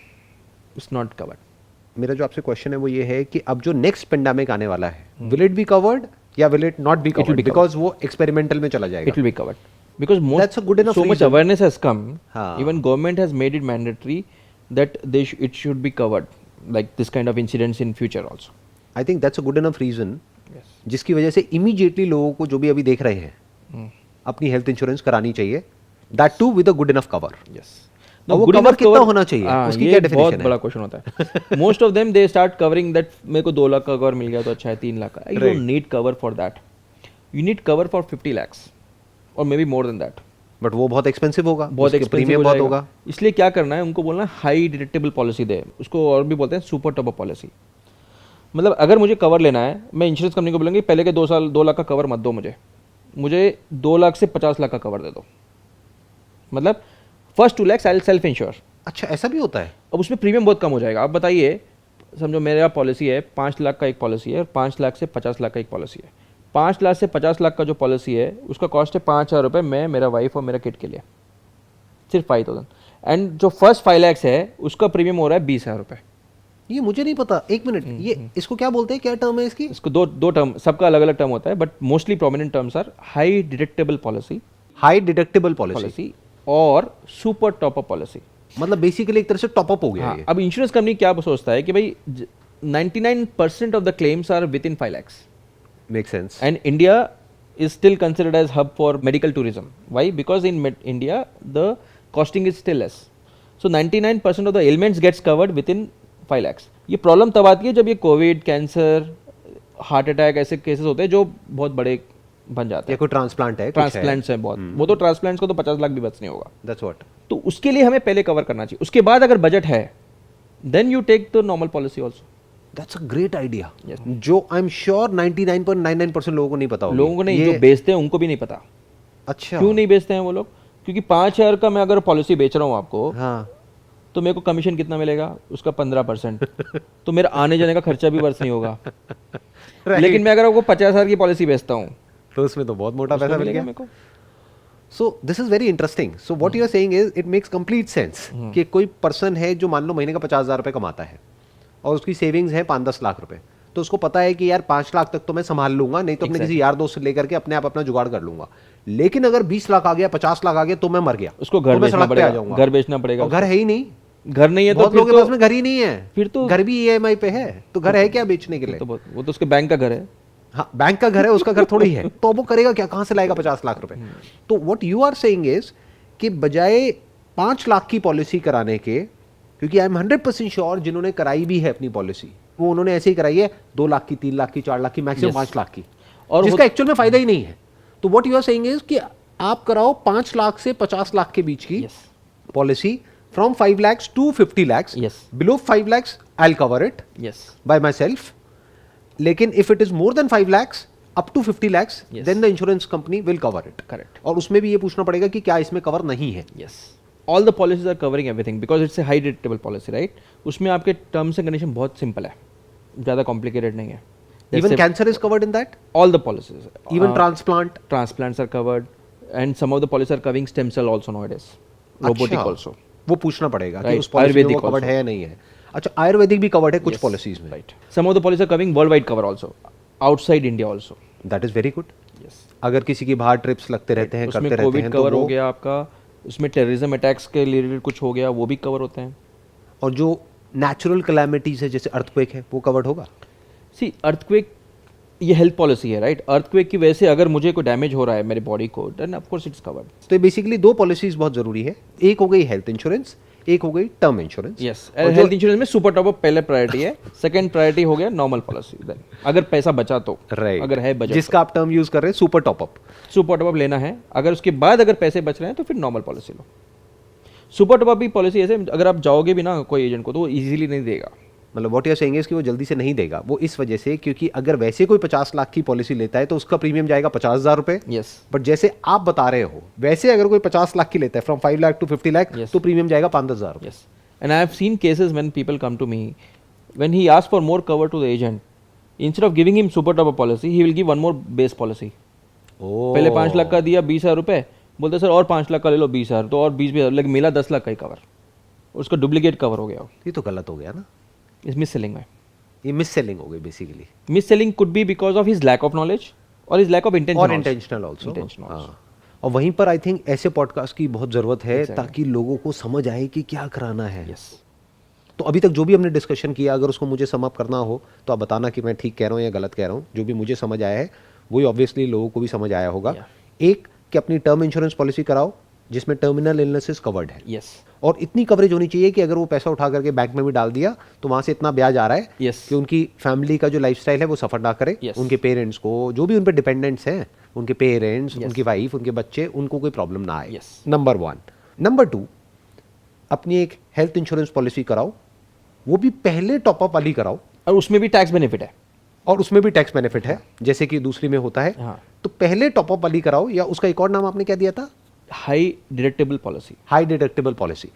it's not covered. मेरा जो आपसे क्वेश्चन है वो ये है कि अब जो नेक्स्ट पेंडेमिक आने वाला है, विल इट बी कवर्ड या will it not be covered? Because वो एक्सपेरिमेंटल में चला जाएगा. It will be covered because That's a good enough so much reason. awareness has come. हाँ. Even government has made it mandatory that it should be covered, like this kind of incidents in future also. I think that's a good enough reason Yes. जिसकी वजह से इमीडिएटली लोगों को जो भी अभी देख रहे हैं अपनी हेल्थ इंश्योरेंस करानी चाहिए, that too with a good enough cover. Yes. वो good cover enough कितना cover- होना चाहिए? हाँ, उसकी ये क्या बहुत definition है? बड़ा क्वेश्चन होता है. Most of them they start covering that मेरे को 2 लाख का कवर मिल गया तो अच्छा है, 3 लाख का. You don't need cover for that. You need cover for 50 lakhs और may be more than that. But वो बहुत एक्सपेंसिव होगा, बहुत उसके एक्सपेंसिव प्रीमियम हो बहुत जाएगा. होगा. इसलिए क्या करना है, उनको बोलना हाई डिडक्टेबल पॉलिसी दे. उसको और भी बोलते हैं सुपर टॉप अप पॉलिसी. मतलब अगर मुझे कवर लेना है, मैं इंश्योरेंस कंपनी को बोलूँगी पहले के 2 लाख का कवर मत दो, मुझे 2 लाख से 50 लाख का कवर दे दो. मतलब first 2 lakhs I will self ensure. अच्छा, ऐसा भी होता है? अब उसमें प्रीमियम बहुत कम हो जाएगा. आप बताइए, समझो मेरा पॉलिसी है 5 लाख का एक पॉलिसी है और 5 लाख से 50 लाख का एक पॉलिसी है. 5 लाख से 50 लाख का जो पॉलिसी है उसका कॉस्ट है 5,000 रुपये, मैं, मेरा वाइफ और मेरा किड के लिए, सिर्फ 5,000. एंड जो फर्स्ट 5 lakhs है उसका प्रीमियम हो रहा है 20,000 रुपये. ये मुझे नहीं पता. एक मिनट, ये इसको क्या बोलते हैं, क्या टर्म है इसकी? इसको दो टर्म, सबका अलग अलग टर्म होता है, but mostly prominent terms are high deductible policy high deductible policy और सुपर टॉप अप पॉलिसी. मतलब बेसिकली एक तरह से टॉप अप हो गया हाँ, ये. अब इंश्योरेंस कंपनी क्या सोचता है कि भाई 99% of the claims are within 5 lakhs. Make sense. And India is still considered as hub for medical tourism. Why? Because in India the costing is still less. So 99% of the ailments gets covered within 5 lakhs. ये प्रॉब्लम तब आती है जब ये कोविड, कैंसर, हार्ट अटैक ऐसे केसेस होते हैं जो बहुत बड़े बन जाते या हैं. कोई ट्रांसप्लांट है, ट्रांसप्लांट्स हैं बहुत, वो तो ट्रांसप्लांट्स को तो 50 लाख भी बच नहीं होगा. That's what. तो उसके लिए हमें पहले कवर करना चाहिए. उसके बाद अगर बजट है then you take the normal policy also. That's a great idea. Yes. जो आई एम श्योर 99.99% लोगों को नहीं पता होगा. लोगों को नहीं, जो बेचते हैं उनको भी नहीं पता. अच्छा, क्यों नहीं बेचते हैं वो लोग? क्योंकि 5,000 का मैं अगर पॉलिसी बेच रहा हूँ आपको, हाँ, तो मेरे को कमीशन कितना मिलेगा? उसका 15%. तो मेरा आने जाने का खर्चा भी वर्ष नहीं होगा. लेकिन मैं अगर आपको 50,000 की पॉलिसी बेचता हूँ तो उसमें तो बहुत मोटा उसमें पैसा मिल मिलेगा गया. मेरे को. So this is very interesting. So what you are saying is it makes complete sense कि कोई पर्सन है जो मान लो महीने का 50,000 रुपये कमाता है और उसकी सेविंग्स है 5-10 लाख रुपए, तो उसको पता है कि यार 5 लाख तक तो मैं संभाल लूंगा, नहीं तो अपने किसी यार दोस्त से लेकर के अपने आप अपना जुगाड़ कर लूंगा। लेकिन अगर 20 लाख आ गया, 50 लाख आ गया, तो मैं मर गया, उसको तो घर मैं बेचना सड़क पे आ पड़ेगा, जाऊंगा। घर बेचना पड़ेगा, और घर है ही नहीं, घर नहीं है तो बहुत फिर लोगों के पास में घर ही नहीं है, फिर तो घर भी ईएमआई पे है, तो घर है क्या बेचने के लिए? वो तो उसके बैंक का घर है। हाँ, बैंक का घर है, उसका घर थोड़ी है, तो वो करेगा क्या, कहां से लाएगा 50 लाख रुपए? तो what you are saying is कि बजाय 5 लाख की पॉलिसी कराने के, क्योंकि आई एम 100% श्योर जिन्होंने कराई भी है अपनी पॉलिसी, वो उन्होंने ऐसे ही कराई है 2 लाख की, 3 लाख की, 4 लाख की, मैक्सिमम 5 लाख की, और जिसका एक्चुअल में फायदा ही नहीं है। तो what you are saying is कि आप कराओ 5 लाख से 50 लाख के बीच की policy, from 5 lakhs to 50 lakhs, below 5 lakhs I'll cover it by myself, लेकिन if it is more than 5 lakhs up to 50 lakhs then the insurance company will cover it. Correct. और उसमें भी ये पूछना पड़ेगा कि क्या इसमें कवर नहीं है? All the policies are covering everything because it's a high deductible policy, right? उसमें आपके टर्म्स एंड कंडीशन बहुत सिंपल है, ज़्यादा कॉम्प्लिकेटेड नहीं है। Even cancer is covered in that? All the policies. Even transplant? Transplants are covered and some of the policies are covering stem cell also nowadays. Robotic also. वो पूछना पड़ेगा कि Right. उस पॉलिसी में वो Ayurvedic कवर्ड also. है या नहीं है। अच्छा, आयुर्वेदिक भी कवर्ड है कुछ पॉलिसीज में। Right. Some of the policies are covering worldwide cover also, outside India also. That is very good. Yes. अगर किसी की बाहर ट्रिप्स लगते रहते हैं, उसमें करते रहते कोविड हैं, कवर तो हो वो, गया आपका, उसमें टेररिज्म अटैक्स के रिलेटेड कुछ हो गया वो भी कवर होते हैं। और जो नेचुरल कैलामिटीज है जैसे अर्थक्वेक है वो कवर्ड होगा। सी अर्थक्वेक ये हेल्थ पॉलिसी है, राइट? अर्थक्वेक की वजह से अगर मुझे कोई डैमेज हो रहा है मेरे बॉडी को, then of course it's covered. तो बेसिकली 2 पॉलिसीज बहुत जरूरी है, एक हो गई हेल्थ इंश्योरेंस, एक हो गई term insurance. Yes, health insurance में सुपर टॉप अप पहले प्रायोरिटी है, सेकंड प्रायोरिटी हो गया नॉर्मल पॉलिसी, देन अगर पैसा बचा तो, राइट, अगर है बजट, जिसका आप टर्म यूज कर रहे हैं super top up, super top up लेना है। अगर उसके बाद अगर पैसे बच रहे हैं तो फिर नॉर्मल पॉलिसी लो। सुपर टॉप अप भी पॉलिसी ऐसे, अगर आप जाओगे भी ना कोई एजेंट को तो वो इजीली नहीं देगा। मतलब what you are saying is कि वो जल्दी से नहीं देगा, वो इस वजह से क्योंकि अगर वैसे कोई 50 लाख की पॉलिसी लेता है तो उसका प्रीमियम जाएगा 50,000 रुपए। यस, बट जैसे आप बता रहे हो वैसे अगर कोई 50 लाख की लेता है फ्रॉम 5 लाख टू 50 लाख, तो प्रीमियम जाएगा 5,000 रुपए। Yes, and I have seen cases when people come to me, when he ask for more cover to the agent, instead of giving him super top up policy he will give one more base policy. पहले 5 लाख का दिया 20,000 रुपए, बोलते सर और 5 लाख का ले लो 20,000, तो और 20,000, लेकिन मिला 10 लाख का ही कवर, उसका डुप्लीकेट कवर हो गया। ये तो गलत हो गया ना, इस मिस सेलिंग में, ये मिस सेलिंग हो गई basically. Mis selling could be because of his lack of knowledge और हिज लैक ऑफ इंटेंशन, और इंटेंशनल आल्सो। और वहीं पर आई थिंक ऐसे पॉडकास्ट की बहुत जरूरत है ताकि लोगों को समझ आए कि क्या कराना है। यस, तो अभी तक जो भी हमने डिस्कशन किया, अगर उसको मुझे सम अप करना हो तो आप बताना कि मैं ठीक कह रहा हूँ या गलत कह रहा हूँ। जो भी मुझे समझ आया है वही ऑब्वियसली लोगों को भी समझ आया होगा। एक कि अपनी टर्म इंश्योरेंस पॉलिसी कराओ जिसमें टर्मिनल इलनेसेस कवर्ड है। यस, और इतनी कवरेज होनी चाहिए कि अगर वो पैसा उठा करके बैंक में भी डाल दिया तो वहां से इतना ब्याज आ रहा है Yes. कि उनकी फैमिली का जो लाइफस्टाइल है वो सफर ना करे। Yes. उनके पेरेंट्स को, जो भी उन पे डिपेंडेंट्स हैं, उनके पेरेंट्स, उनकी वाइफ, उनके बच्चे, उनको कोई प्रॉब्लम ना आए। Yes. नंबर 1। नंबर 2, अपनी एक हेल्थ इंश्योरेंस पॉलिसी कराओ, वो भी पहले टॉपअप वाली कराओ, और उसमें भी टैक्स बेनिफिट है। और उसमें भी टैक्स बेनिफिट है जैसे कि दूसरी में होता है। हाँ। तो पहले टॉपअप वाली कराओ, या उसका एक और नाम आपने क्या दिया था? High deductible policy. High deductible policy.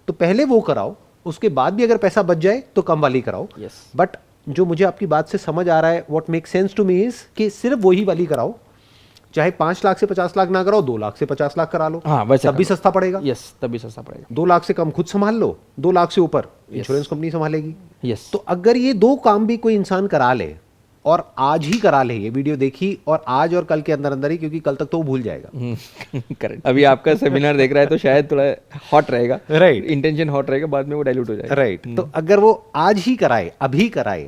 तो पहले वो कराओ, उसके बाद भी अगर पैसा बच जाए तो कम वाली कराओ। Yes. बट जो मुझे आपकी बात से समझ आ रहा है, what make sense to me is कि सिर्फ वही वाली कराओ, चाहे 5 लाख से 50 लाख ना कराओ, 2 लाख से 50 लाख करा लो। हाँ, वैसे तब भी सस्ता पड़ेगा। यस, तब भी सस्ता पड़ेगा। 2 लाख से कम खुद संभाल लो, 2 लाख से ऊपर इंश्योरेंस कंपनी संभालेगी। यस, तो अगर ये 2 काम भी कोई इंसान करा ले, और आज ही करा ले, ये वीडियो देखी और आज और कल के अंदर अंदर ही, क्योंकि कल तक तो वो भूल जाएगा। करेक्ट। अभी आपका सेमिनार देख रहा है तो शायद थोड़ा हॉट रहेगा, राइट, इंटेंशन हॉट रहेगा, बाद में वो डाइल्यूट हो जाएगा। राइट। तो अगर वो आज ही कराए, अभी कराए,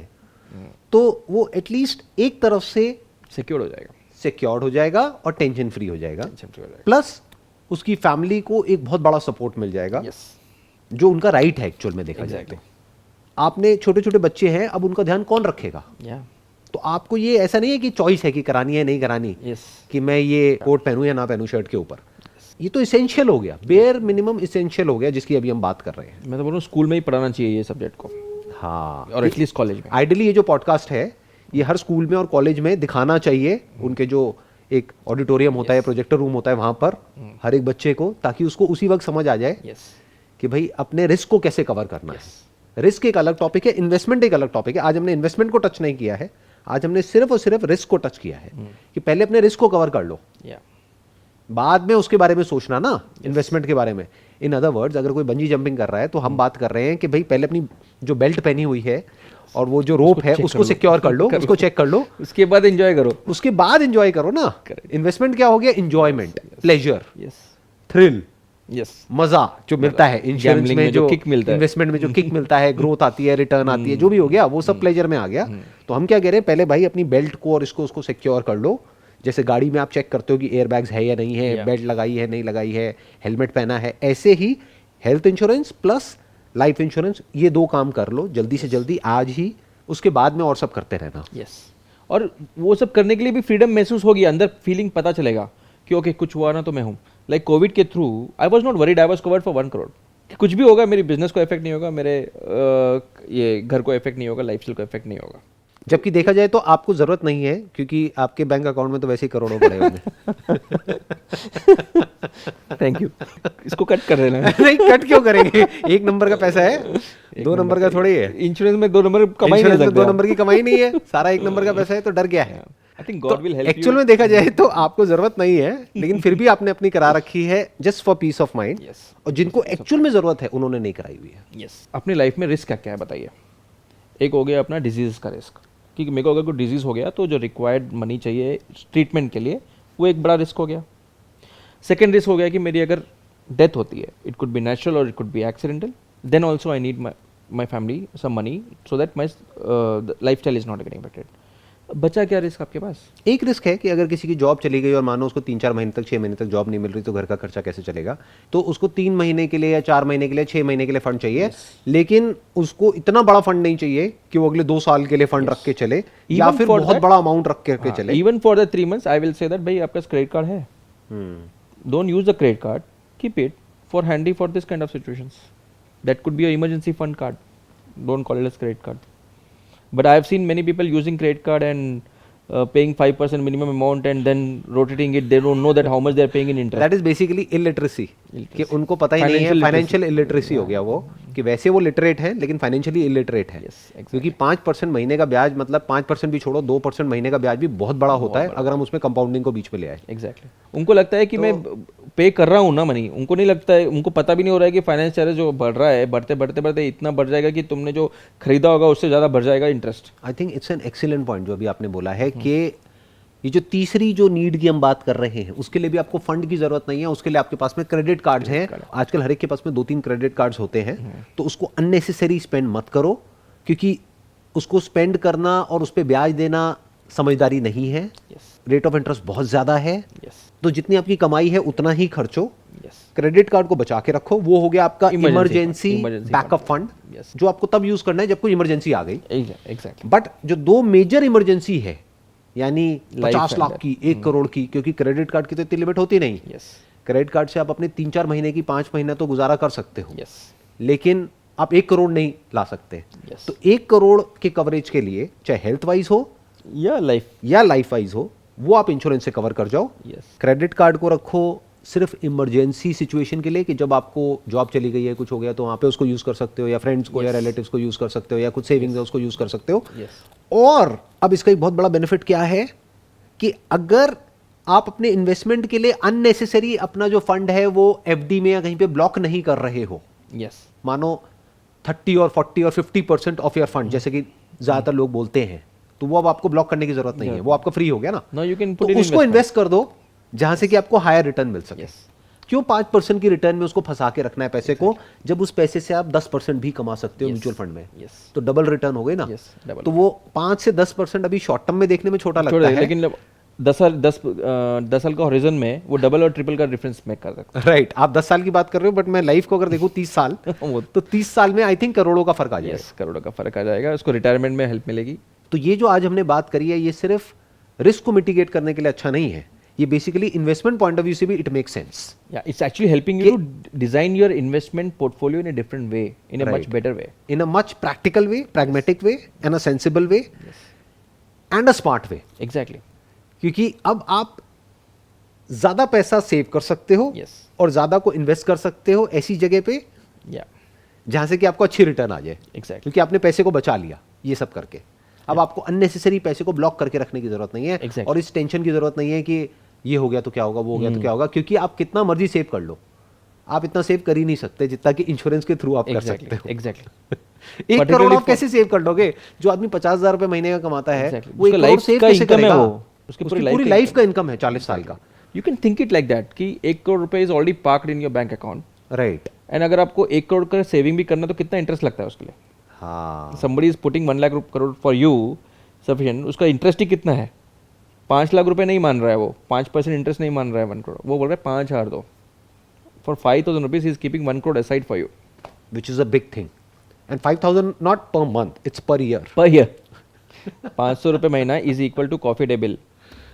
तो वो एटलीस्ट एक तरफ से सिक्योर हो जाएगा, सिक्योर्ड हो जाएगा और टेंशन फ्री हो जाएगा। टेंशन फ्री हो जाएगा। प्लस उसकी फैमिली को एक बहुत बड़ा सपोर्ट मिल जाएगा, यस, जो उनका राइट है एक्चुअल में देखा जाए तो। आपने छोटे छोटे बच्चे हैं, अब उनका ध्यान कौन रखेगा? या तो आपको ये ऐसा नहीं है कि चॉइस है कि करानी है नहीं करानी, यस, कि मैं ये कोट पहनूं या ना पहनूं शर्ट के ऊपर। ये तो इसेंशियल हो गया, बेयर मिनिमम इसेंशियल हो गया, जिसकी अभी हम बात कर रहे हैं। मैं तो बोल रहा हूँ स्कूल में ही पढ़ाना चाहिए ये सब्जेक्ट को, हाँ, और एटलीस्ट कॉलेज में। आइडियली ये जो पॉडकास्ट है ये हर स्कूल में और कॉलेज में दिखाना चाहिए, उनके जो एक ऑडिटोरियम होता है, प्रोजेक्टर रूम होता है, वहां पर हर एक बच्चे को, ताकि उसको उसी वक्त समझ आ जाए यस, कि भाई अपने रिस्क को कैसे कवर करना है। रिस्क एक अलग टॉपिक है, इन्वेस्टमेंट एक अलग टॉपिक है। आज हमने इन्वेस्टमेंट को टच नहीं किया है, आज हमने सिर्फ और सिर्फ रिस्क को टच किया है कि पहले अपने रिस्क को कवर कर लो। या बाद में उसके बारे में सोचना ना, इन्वेस्टमेंट के बारे में। इन अदर वर्ड्स, अगर कोई बंजी जंपिंग कर रहा है तो हम बात कर रहे हैं कि भाई पहले अपनी जो बेल्ट पहनी हुई है और वो जो रोप है उसको सिक्योर कर लो, उसको चेक कर लो, उसके बाद एंजॉय करो। उसके बाद एंजॉय करो ना। इन्वेस्टमेंट क्या हो गया? Enjoyment, pleasure, yes thrill, yes, मजा जो मिलता है इंश्योरेंस Gambling में, जो किक मिलता है, इन्वेस्टमेंट में जो किक मिलता है, ग्रोथ आती है, रिटर्न आती है, जो भी हो गया वो सब प्लेजर में आ गया। तो हम क्या कह रहे हैं, पहले भाई अपनी बेल्ट को और इसको उसको सिक्योर कर लो। जैसे गाड़ी में आप चेक करते हो कि एयर बैग्स है या नहीं है, बेल्ट लगाई है नहीं लगाई है, हेलमेट पहना है, ऐसे ही health insurance plus life insurance, ये दो काम कर लो जल्दी से जल्दी आज ही। उसके बाद में और सब करते रहना। यस। और वो सब करने के लिए भी फ्रीडम महसूस होगी, अंदर फीलिंग पता चलेगा कि ओके कुछ हुआ ना तो मैं हूँ। लाइक कोविड के through I was not worried, I was covered for 1 crore. कुछ भी होगा मेरी बिजनेस को इफेक्ट नहीं होगा, मेरे ये घर को इफेक्ट नहीं होगा, लाइफस्टाइल को इफेक्ट नहीं होगा। जबकि देखा जाए तो आपको जरूरत नहीं है, क्योंकि आपके बैंक अकाउंट में तो वैसे ही करोड़ों पड़े होंगे। Thank you. इसको कट कर देना है। नहीं, कट क्यों करेंगे? 1 नंबर का पैसा है, 2 नंबर का थोड़ी है। इंश्योरेंस में 2 नंबर कमाई नहीं सकते। 2 नंबर की कमाई नहीं है, सारा 1 नंबर का पैसा है, तो डर गया है। I think God will help you. Actual में देखा जाए तो आपको जरूरत नहीं है, लेकिन फिर भी आपने अपनी करा रखी है just for piece of mind. Yes. और जिनको एक्चुअल में जरूरत है उन्होंने नहीं कराई हुई है। यस। अपनी लाइफ में रिस्क क्या क्या है बताइए। एक हो गया अपना डिजीज का रिस्क, क्योंकि मेरे को अगर कोई डिजीज हो गया तो जो रिक्वायर्ड मनी चाहिए ट्रीटमेंट के लिए, वो एक बड़ा रिस्क हो गया। सेकेंड रिस्क हो गया कि मेरी अगर डेथ होती है, इट कुड बी नेचुरल और it could be accidental, then also I need my family some money so that my life style is not getting affected. बचा क्या रिस्क आपके पास? एक रिस्क है कि अगर किसी की जॉब चली गई और मानो उसको 3-4 महीने तक 6 महीने तक जॉब नहीं मिल रही, तो घर का खर्चा कैसे चलेगा? तो उसको 3 महीने के लिए या 4 महीने के लिए, 6 महीने के लिए फंड चाहिए। लेकिन उसको इतना बड़ा फंड नहीं चाहिए कि वो अगले 2 साल के लिए फंड रख के चले, या फिर बहुत बड़ा अमाउंट रख के चले। Even for the 3 months I will say that भाई आपका क्रेडिट कार्ड है, don't use the credit card, keep it for handy for this kind of situations. That could be a emergency fund card, don't call it as credit card. But I have seen many people using credit card and paying 5% minimum amount and then rotating it. They don't know that how much they are paying in interest. That is basically illiteracy. कि उनको पता ही नहीं है, फाइनेंशियल इलिटरेसी हो गया वो, कि वैसे वो लिटरेट है लेकिन फाइनेंशियली इलिटरेट है। क्योंकि 5% महीने का ब्याज, मतलब 5% भी छोड़ो, 2% महीने का ब्याज भी बहुत बड़ा होता है अगर हम उसमें कंपाउंडिंग को बीच में ले आए। एग्जैक्टली। उनको लगता है कि मैं पे कर रहा हूँ ना मनी, उनको नहीं लगता है, उनको पता भी नहीं हो रहा है कि फाइनेंस चार्ज जो बढ़ रहा है, बढ़ते बढ़ते बढ़ते इतना बढ़ जाएगा कि तुमने जो खरीदा होगा उससे ज़्यादा बढ़ जाएगा interest. I think it's an excellent point जो अभी आपने बोला है कि ये जो तीसरी जो नीड की हम बात कर रहे हैं, उसके लिए भी आपको फंड की जरूरत नहीं है। उसके लिए आपके पास में क्रेडिट कार्ड्स हैं। आजकल हर एक के पास में 2-3 क्रेडिट कार्ड्स होते हैं। तो उसको अननेसेसरी स्पेंड मत करो, क्योंकि उसको स्पेंड करना और उस पर ब्याज देना समझदारी नहीं है। रेट ऑफ इंटरेस्ट बहुत ज्यादा है। तो जितनी आपकी कमाई है उतना ही खर्चो। क्रेडिट कार्ड को बचा के रखो, वो हो गया आपका इमरजेंसी बैकअप फंड, जो आपको तब यूज करना है जब कोई इमरजेंसी आ गई। एग्जैक्टली। बट जो 2 मेजर इमरजेंसी है, यानी 50 लाख की, 1 करोड़ की, क्योंकि क्रेडिट कार्ड की तो इतनी लिमिट होती नहीं। क्रेडिट कार्ड से आप अपने 3-4 महीने की, 5 महीना तो गुजारा कर सकते हो। लेकिन आप 1 करोड़ नहीं ला सकते। तो 1 करोड़ के कवरेज के लिए, चाहे हेल्थ वाइज हो या लाइफ वाइज हो, वो आप इंश्योरेंस से कवर कर जाओ। क्रेडिट कार्ड को रखो सिर्फ इमरजेंसी सिचुएशन के लिए, कि जब आपको जॉब चली गई है, कुछ हो गया, तो वहां पे उसको यूज कर सकते हो, या फ्रेंड्स को या रिलेटिव्स को यूज कर सकते हो, या कुछ सेविंग्स है उसको यूज कर सकते हो। और अब इसका एक बहुत बड़ा बेनिफिट क्या है कि अगर आप अपने इन्वेस्टमेंट के लिए अननेसेसरी अपना जो फंड है वो एफडी में या कहीं पे ब्लॉक नहीं कर रहे हो, मानो 30 और 40 और 50% ऑफ योर फंड, जैसे कि ज्यादातर लोग बोलते हैं, तो वो अब आपको ब्लॉक करने की जरूरत नहीं है, वो आपका फ्री हो गया ना। तो उसको इन्वेस्ट कर दो जहां से कि आपको हायर रिटर्न मिल सके। क्यों 5% की रिटर्न में उसको फंसा के रखना है पैसे को, जब उस पैसे से आप 10% भी कमा सकते हो म्यूचुअल फंड में। तो डबल रिटर्न हो गई ना। तो वो 5 से 10% अभी शॉर्ट टर्म में देखने में छोटा लगता है, लेकिन 10 साल का हॉरिजन में वो डबल और ट्रिपल का डिफरेंस मेक कर सकता है। राइट। आप 10 साल की बात कर रहे हो, बट मैं लाइफ को अगर देखूं 30 साल तो 30 साल में आई थिंक करोड़ों का फर्क आ जाएगा। करोड़ों का फर्क आ जाएगा, उसको रिटायरमेंट में हेल्प मिलेगी। तो ये जो आज हमने बात करी है, ये सिर्फ रिस्क को मिटिगेट करने के लिए अच्छा नहीं है, ये basically investment point of view से भी it make sense. It's actually helping you to design your investment portfolio in a different way, in a much better way, in a much practical way, pragmatic way, and a sensible way, and a smart way. Exactly. क्योंकि अब आप ज्यादा पैसा सेव कर सकते हो और ज्यादा को इन्वेस्ट कर सकते हो ऐसी जगह पे जहां से कि आपको अच्छी रिटर्न आ जाए। क्योंकि आपने पैसे को बचा लिया ये सब करके। अब आपको अननेसेसरी पैसे को ब्लॉक करके रखने की जरूरत नहीं है, और इस टेंशन की जरूरत नहीं है कि ये हो गया तो क्या होगा, वो हो गया तो क्या होगा, क्योंकि आप कितना मर्जी सेव कर लो, आप इतना सेव कर ही नहीं सकते जितना कि इंश्योरेंस के थ्रू आप कर सकते हो। एग्जैक्टली 1 करोड़ आप कैसे सेव कर लोगे? जो आदमी 50,000 रुपए महीने का कमाता है Exactly. वो 1 उसका करोड़ life सेव का कैसे income है करेगा? वो। उसकी उसकी पूरी पूरी life लाइफ का इनकम है 40 साल का। You can think it like that कि 1 करोड़ रुपए is already parked in your bank account, right. And अगर आपको 1 करोड़ का सेविंग भी करना तो कितना इंटरेस्ट लगता है उसके लिए? हाँ, somebody is putting 1 lakh crore for you sufficient, उसका इंटरेस्ट ही कितना है? 5 लाख रुपए नहीं मान रहा है वो, 5% इंटरेस्ट नहीं मान रहा है 1 करोड़, वो बोल रहा है 5,000 दो। For 5,000 rupees is keeping 1 crore aside for you which is a big thing. And 5,000 not per month, it's per year. Per year. 500 रुपये महीना is equal to coffee day bill.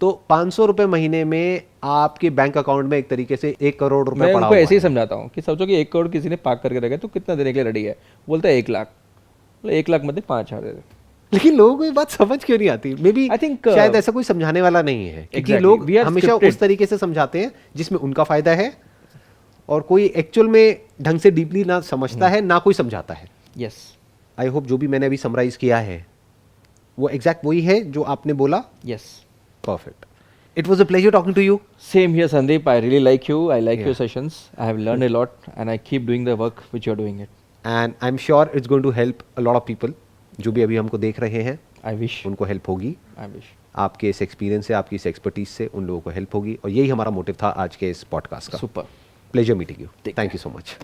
तो 500 रुपए महीने में आपके बैंक अकाउंट में एक तरीके से 1 करोड़ रुपए मैं पड़ा उनको हुआ ऐसे ही है। समझाता हूँ कि सोचो कि 1 करोड़ किसी ने पार्क करके रखा है तो कितना देने के लिए रेडी है? बोलता है 1 लाख। बोले 1 लाख में 5,000 दे दे। लेकिन लोगों को ये बात समझ क्यों नहीं आती? मे बी I think, शायद ऐसा कोई समझाने वाला नहीं है, क्योंकि Exactly. लोग We are हमेशा scripted. उस तरीके से समझाते हैं जिसमें उनका फायदा है, और कोई एक्चुअल में ढंग से डीपली ना समझता है ना कोई समझाता है। यस, आई होप जो भी मैंने अभी समराइज किया है वो एग्जैक्ट वही है जो आपने बोला। Yes. Perfect. It was a pleasure talking to you. Same here, Sandeep. I really like you. I like Yeah. your sessions. I have learned a lot, and I keep doing the work which you're doing it. And I am sure it's going to help a lot of people जो भी अभी हमको देख रहे हैं, I wish. उनको हेल्प होगी। I wish. आपके इस एक्सपीरियंस से, आपकी इस एक्सपर्टीज से उन लोगों को हेल्प होगी, और यही हमारा मोटिव था आज के इस पॉडकास्ट का। Super. Pleasure meeting you. Take thank you so much.